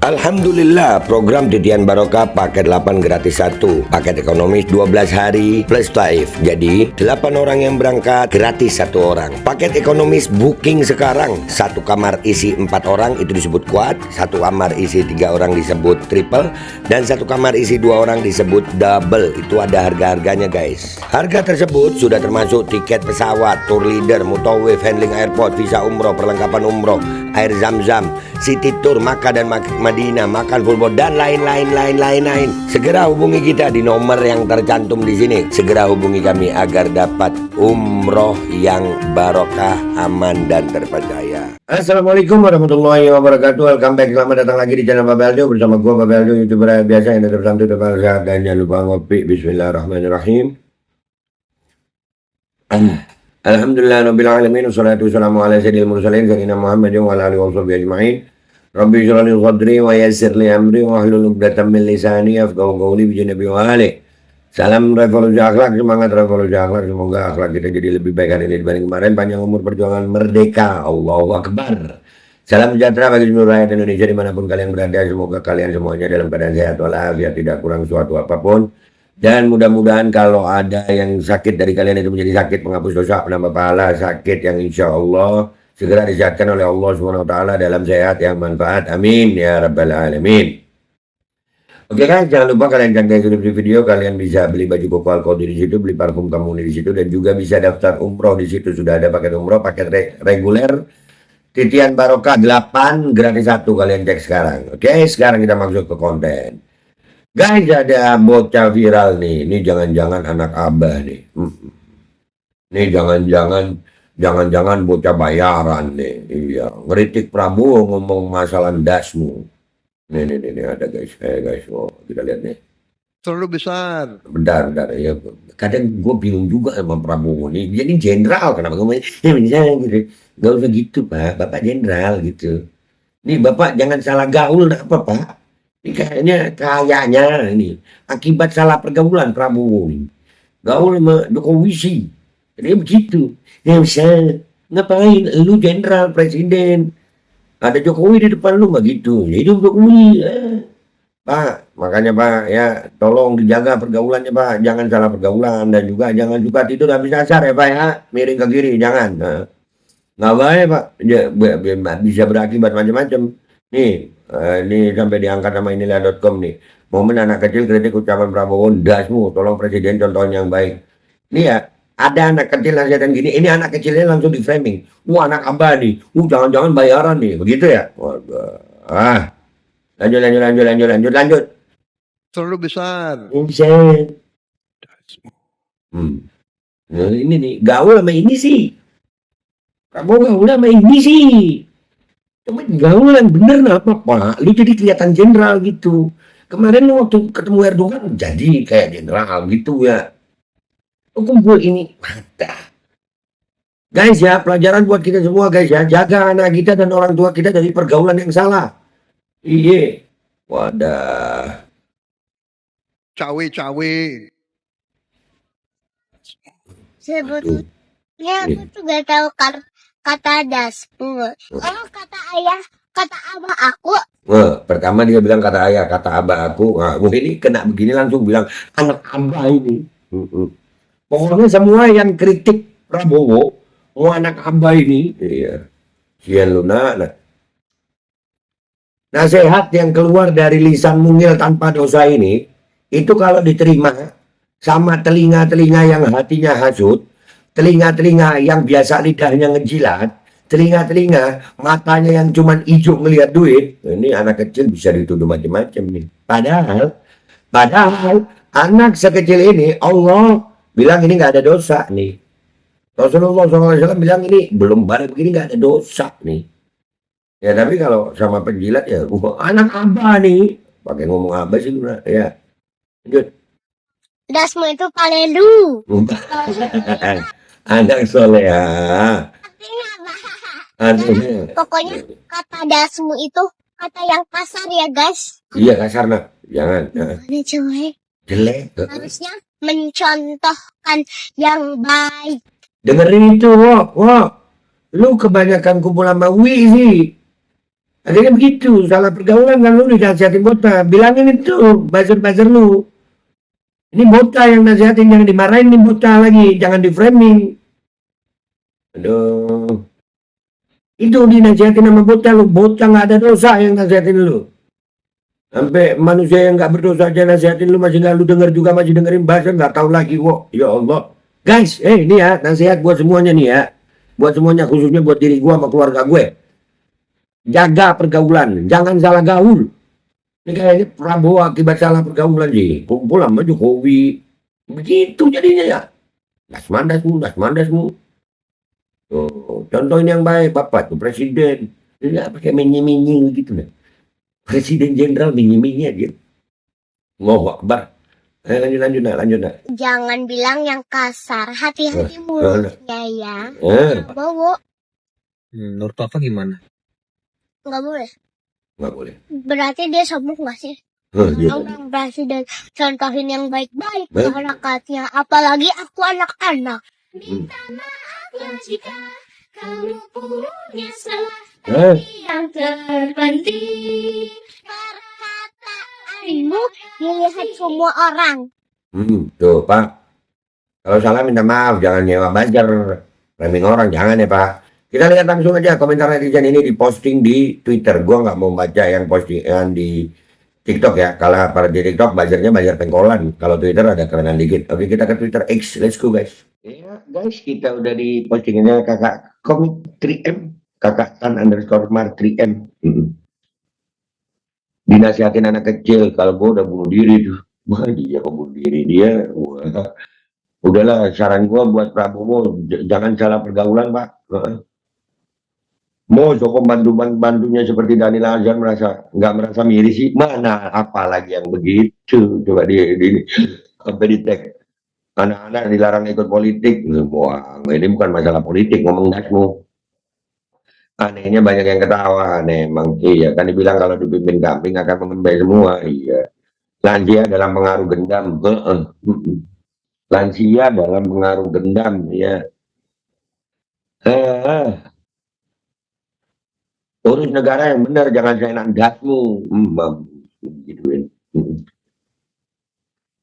Alhamdulillah, program Titian Barokah paket 8 gratis 1, paket ekonomis 12 hari plus live. Jadi 8 orang yang berangkat gratis 1 orang. Paket ekonomis booking sekarang, 1 kamar isi 4 orang itu disebut quad, 1 kamar isi 3 orang disebut triple, dan 1 kamar isi 2 orang disebut double. Itu ada harga-harganya guys. Harga tersebut sudah termasuk tiket pesawat, tour leader, mutawif, handling airport, visa umroh, perlengkapan umroh, air zam-zam, city tour, Makkah dan Madinah, makan full board, dan lain-lain. Segera hubungi kita di nomor yang tercantum di sini. Segera hubungi kami agar dapat umroh yang barokah, aman dan terpercaya. Assalamualaikum warahmatullahi wabarakatuh. Welcome back, selamat datang lagi di channel Pak Beldo bersama gua Pak Beldo, YouTuber biasa yang tetap santuy, tetap sehat, dan jangan lupa ngopi. Bismillahirrahmanirrahim. Alhamdulillah rabbil alamin, wassalatu wassalamu ala sayyidil mursalin sayyidina Muhammadin wa ala alihi washabihi ajma'in. Rabbi shrah li sadri wa yassir li amri wa hlul 'uqdatam min lisani yafqahu qawli bi janabi wa ali. Salam revolusi akhlak, semangat revolusi akhlak, semoga akhlak kita jadi lebih baik hari ini dibanding kemarin. Panjang umur, perjuangan merdeka, Allahu Akbar. Salam sejahtera bagi seluruh rakyat Indonesia dimanapun kalian berada. Semoga kalian semuanya dalam keadaan sehat walafiat, tidak kurang suatu apapun. Dan mudah-mudahan kalau ada yang sakit dari kalian itu menjadi sakit penghapus dosa, penambah pahala, sakit yang insya Allah segera disehatkan oleh Allah SWT dalam sehat yang manfaat. Amin ya rabbal alamin. Oke kan, jangan lupa kalian cantik di video, kalian bisa beli baju koko alkohol di situ, beli parfum kamu di situ, dan juga bisa daftar umroh di situ. Sudah ada paket umroh, paket reguler, Titian Barokah 8 gratis 1, kalian cek sekarang. Oke, sekarang kita masuk ke konten. Guys, ada bocah viral nih. Ini jangan-jangan anak abah nih. Ini jangan-jangan bocah bayaran nih. Iya, ngeritik Prabowo, ngomong masalah dasmu. Nih ada guys. Guys, oh, kita lihat nih. Terlalu besar. Bentar ya. Kadang gue bingung juga sama Prabowo nih. Dia ini jenderal, kenapa ngomong gitu. Gak usah gitu Pak, Bapak jenderal gitu. Nih Bapak jangan salah gaul apa Pak. Ini kayaknya ini akibat salah pergaulan Prabowo nih. Gaul sama Jokowi sih. Jadi begitu. Ya bisa ngapain lu jenderal presiden. Ada Jokowi di depan lu nggak gitu. Ya itu Jokowi. Pak, makanya Pak ya tolong dijaga pergaulannya Pak. Jangan salah pergaulan, dan juga jangan suka tidur habis asar ya Pak ya. Miring ke kiri jangan. Nggak baik Pak. Bisa berakibat macam-macam. Nih, ini sampai diangkat sama inilah.com nih. Momen anak kecil kritik ucapan Prabowo, dasmu, tolong presiden contohnya yang baik. Nih ya, ada anak kecil nasihatin gini, ini anak kecilnya langsung di framing. Wah, anak abah nih, jangan-jangan bayaran nih, begitu ya? Waduh. Lanjut. Terlalu besar. Bisa. Nah, ini nih, gaul sama ini sih. Prabowo gaul sama ini sih. Cuma gaul yang bener apa Pak, lu jadi kelihatan jenderal gitu. Kemarin waktu ketemu Erdogan jadi kayak jenderal gitu ya. Kumpul ini mata. Guys ya, pelajaran buat kita semua guys ya. Jaga anak kita dan orang tua kita dari pergaulan yang salah. Iya. Wadah. Cawe-cawe. Sebetulnya aku tuh gak tahu kata dasmu. Kalau kata ayah, kata abah aku. Wah, pertama dia bilang kata ayah, kata abah aku. Nah, ini kena begini langsung bilang anak abah ini. Pokoknya semua yang kritik Prabowo, anak abah ini, iya. Sian lu nak. Nasihat yang keluar dari lisan mungil tanpa dosa ini, itu kalau diterima sama telinga-telinga yang hatinya hasut, telinga-telinga yang biasa lidahnya ngejilat, telinga-telinga matanya yang cuman hijau ngelihat duit, ini anak kecil bisa dituduh macam-macam nih. Padahal anak sekecil ini Allah bilang ini nggak ada dosa nih. Rasulullah SAW bilang ini belum barang begini nggak ada dosa nih. Ya tapi kalau sama penjilat ya anak abah nih, pakai ngomong abah sih ya. Lanjut. Dasmu itu palelu. Anak soleh ya. Artinya pokoknya kata dasmu itu kata yang kasar ya guys. Iya kasar nak, jangan. Ini Jelek. harusnya mencontohkan yang baik. Dengerin itu, wah. Lu kebanyakan kumpul sama Wi sih. Akhirnya begitu, salah pergaulan kan lu dinasihatin bota. Bilangin itu, buzzer-buzzer lu. Ini bota yang nasihatin, jangan dimarahin nih bota lagi, jangan di framing. Aduh. Itu dinasihatin sama bota lu, bota nggak ada dosa yang nasihatin lu. Sampai manusia yang nggak berdosa aja nasihatin lu masih nggak lu denger juga, masih dengerin bahasa nggak tahu lagi kok. Ya Allah. Guys, ini ya nasihat buat semuanya nih ya. Buat semuanya, khususnya buat diri gua sama keluarga gue. Jaga pergaulan, jangan salah gaul. Ini kayaknya Prabowo akibat salah pergaulan sih. Kumpul sama Jokowi. Begitu jadinya ya. Das mandasmu. Tuh, contohin yang baik, Bapak tuh presiden. Tidak pakai minyi-minyi gitu deh. Presiden jenderal minyi-minyi aja. Allahu Akbar. Lanjut nak. Jangan bilang yang kasar. Hati-hati mulutnya ya. Bowo. Menurut Papa gimana? Nggak boleh. Nggak boleh. Berarti dia sombong nggak sih? Iya. Orang presiden contohin yang baik-baik ke anaknya. Apalagi aku anak-anak. Minta maaf ya jika kamu punya salah. Yang terpenting perkataanmu dilihat semua orang. Tuh Pak. Kalau salah minta maaf, jangan nyewa buzzer. Framing orang, jangan ya Pak. Kita lihat langsung aja komentar netizen ini diposting di Twitter. Gua nggak mau baca yang postingan di TikTok ya. Kalau pada di TikTok buzzernya buzzer pengkolan. Kalau Twitter ada kerenan dikit. Oke, kita ke Twitter X. Let's go guys. Ya guys, kita udah di postingannya kakak komik 3M. Kakak tan underscore mar 3M. Dinasihatin anak kecil. Kalau gua udah bunuh diri tuh. Wah dia kok bunuh diri dia. Wah. Udahlah, saran gua buat Prabowo jangan salah pergaulan Pak. Mau pembantu-bantunya seperti Daniel Azhar nggak merasa miris sih? Mana apalagi yang begitu? Coba di sampai di tag anak-anak dilarang ikut politik. Wah, ini bukan masalah politik, ngomong dasmu. Anehnya banyak yang ketawa, aneh emang. Iya, kan dibilang kalau dipimpin kambing akan mengembai semua. Iya. Lansia dalam pengaruh gendam. Lansia dalam pengaruh gendam, ya. Urus negara yang benar, jangan seenak dasmu. Gituin.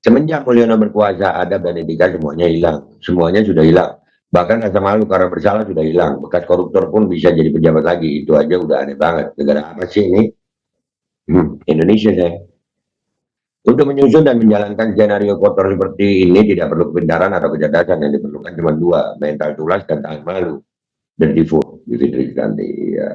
Semenjak Mulyono berkuasa, adab dan etika semuanya hilang. Semuanya sudah hilang. Bahkan rasa malu karena bersalah sudah hilang. Bekas koruptor pun bisa jadi pejabat lagi. Itu aja udah aneh banget. Negara apa sih ini? Indonesia saya. Untuk menyusun dan menjalankan skenario kotor seperti ini tidak perlu kepintaran atau kecerdasan, yang diperlukan cuma dua, mental tulas dan tahan malu. Dan tifo, Fitri nanti ya.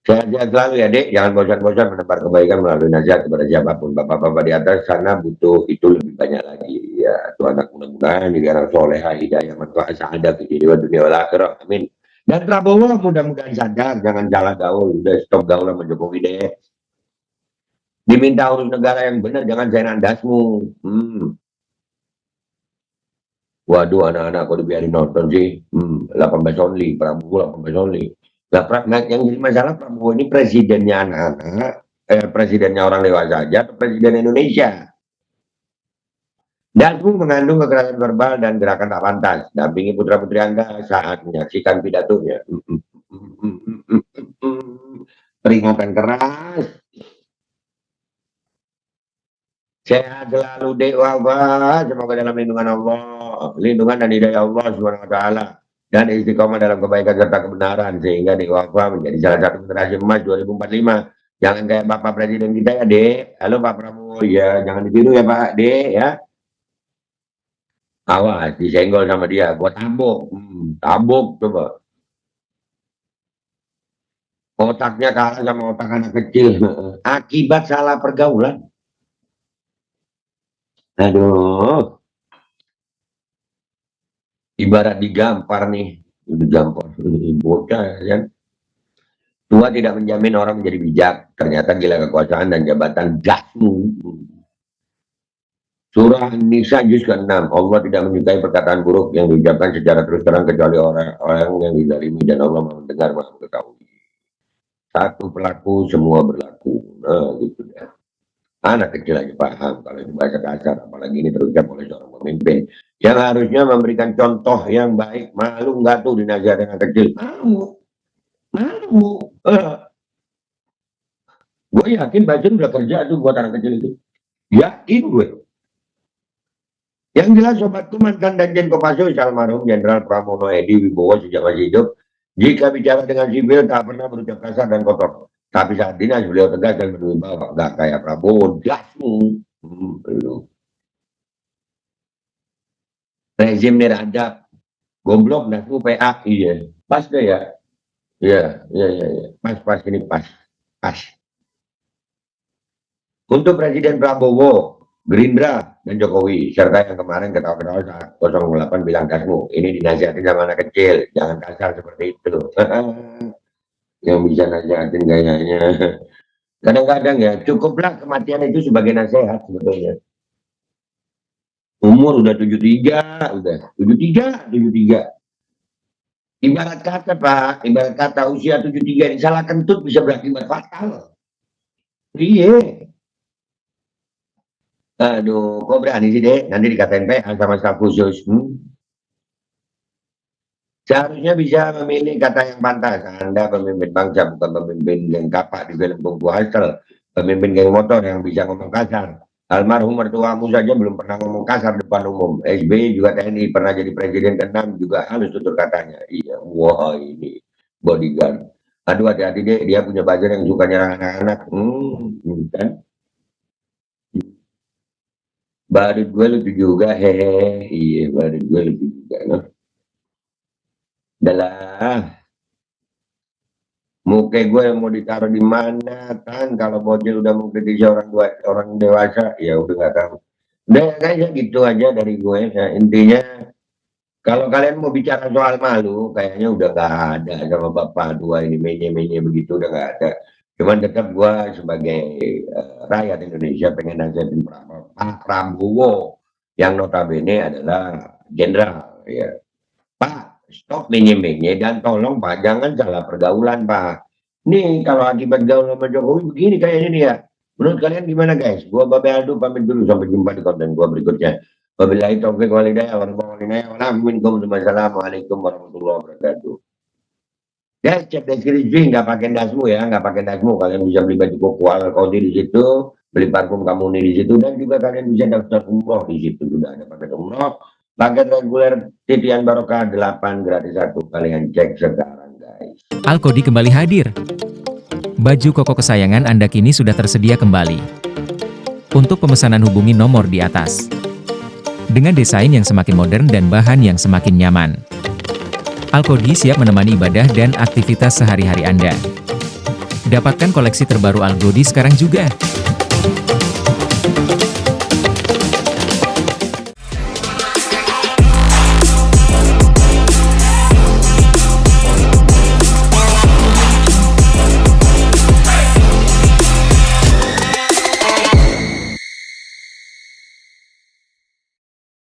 Sehat-sehat selalu ya dek, jangan bosan-bosan menebar kebaikan melalui nasihat kepada siapapun. Bapak-bapak di atas sana butuh itu lebih banyak lagi. Ya, Tuhan anak mudah-mudahan di dalam soleha hidayah manfaat sa'adah di dunia wal akhirah. Amin. Dan Prabowo mudah-mudahan sadar, jangan salah gaul, udah stop gaul sama Jokowi deh. Diminta urus negara yang benar, jangan seenak dasmu. Waduh, anak-anak kok dibiarin nonton sih. 18 only, Prabowo 18 only. Nah, yang jadi masalah Prabowo ini presidennya anak-anak, presidennya orang dewasa aja, atau presiden Indonesia. Dasmu mengandung kekerasan verbal dan gerakan tak pantas. Dampingi putra-putri Anda saat menyaksikan pidatonya. Peringatan keras. Sehat selalu dek wabah, semoga dalam lindungan Allah, lindungan dan hidayah Allah Subhanahu wa taala, dan istiqomah dalam kebaikan serta kebenaran sehingga dek wabah menjadi salah satu generasi emas 2045. Jangan kayak Bapak Presiden kita ya, Dek. Halo Pak Prabowo, ya jangan ditiru ya Pak, Dek ya. Awas disenggol sama dia, gua tabok. Tabok coba. Otaknya kalah sama otak anak kecil akibat salah pergaulan. Aduh, ibarat digampar nih, digampar, bocah kan. Tua tidak menjamin orang menjadi bijak. Ternyata gila kekuasaan dan jabatan dasmu. Surah An-Nisa juz ke-6. Allah tidak menyukai perkataan buruk yang diucapkan secara terus terang kecuali orang yang dizalimi, dan Allah mendengar maha mengetahui. Satu pelaku semua berlaku. Nah, gitu ya. Anak kecil aja paham kalau itu bahasa kasar, apalagi ini terucap oleh seorang pemimpin yang harusnya memberikan contoh yang baik. Malu nggak tuh dinasihatin anak kecil? Malu. Gue yakin Bacun udah kerja tuh buat anak kecil itu. Yakin gue. Yang jelas sobatku mantan Danjen Kopassus almarhum Jenderal Pramono Edi Wibowo sejak masih hidup, jika bicara dengan sipil tak pernah berucap kasar dan kotor. Tapi saat ini beliau tegas dan berwibawa, nggak kayak Prabowo, dasmu. Lu. Rezim neradap, goblok dasmu PA, iya. Pas deh ya. Iya. Pas ini pas. Untuk Presiden Prabowo, Gerindra, dan Jokowi, serta yang kemarin ketawa-ketawa saat 08 bilang dasmu, ini dinasihatin sama anak kecil, jangan kasar seperti itu. Yang bisa nasihatin gayanya. Kadang-kadang ya, cukuplah kematian itu sebagai nasihat sebetulnya. Umur udah 73, udah 73. Ibarat kata usia 73 ini salah kentut bisa berakibat fatal. Iya. Aduh, kok berani sih dek? Nanti dikatain PA sama staf khusus. Seharusnya bisa memilih kata yang pantas. Anda pemimpin bangsa, bukan pemimpin geng kapak di film Kungfu Hustle. Pemimpin geng motor yang bisa ngomong kasar. Almarhum mertuamu saja belum pernah ngomong kasar depan umum. SBY juga TNI, pernah jadi presiden ke-6 juga halus tutur katanya. Iya, wah ini bodyguard. Aduh hati-hati deh, dia punya buzzer yang suka nyerang anak-anak. Kan? Badut gue lucu juga, hehehe. Iya, badut gue lucu juga, no? Adalah muka gue yang mau ditaruh di mana kan? Kalau bocil udah mengkritisi orang dewasa, ya udah nggak tahu. Udah kayaknya gitu aja dari gue. Nah, intinya kalau kalian mau bicara soal malu, kayaknya udah nggak ada sama bapak dua ini menye begitu udah nggak ada. Cuman tetap gue sebagai rakyat Indonesia pengen nasihatin Pak Prabowo yang notabene adalah jenderal, ya. Pak, stop menye-menye dan tolong Pak jangan salah pergaulan Pak. Nih kalau akibat gaul sama Jokowi begini kayaknya nih ya. Menurut kalian gimana guys? Gua Babe Aldo pamit dulu, sampai jumpa di konten gua berikutnya. Wabillahi taufiq wal hidayah wassalamualaikum warahmatullahi wabarakatuh. Guys, cek deskripsi nggak pakai dasmu ya, nggak pakai dasmu. Kalian bisa beli baju koko al kodi di situ, beli parfum kamu nih di situ, dan juga kalian bisa daftar umroh di situ, sudah ada paket umroh. Paket reguler titian barokah 8 gratis 1. Kalian cek sekarang guys. Alkodi kembali hadir. Baju koko kesayangan Anda kini sudah tersedia kembali. Untuk pemesanan hubungi nomor di atas. Dengan desain yang semakin modern dan bahan yang semakin nyaman. Alkodi siap menemani ibadah dan aktivitas sehari-hari Anda. Dapatkan koleksi terbaru Alkodi sekarang juga.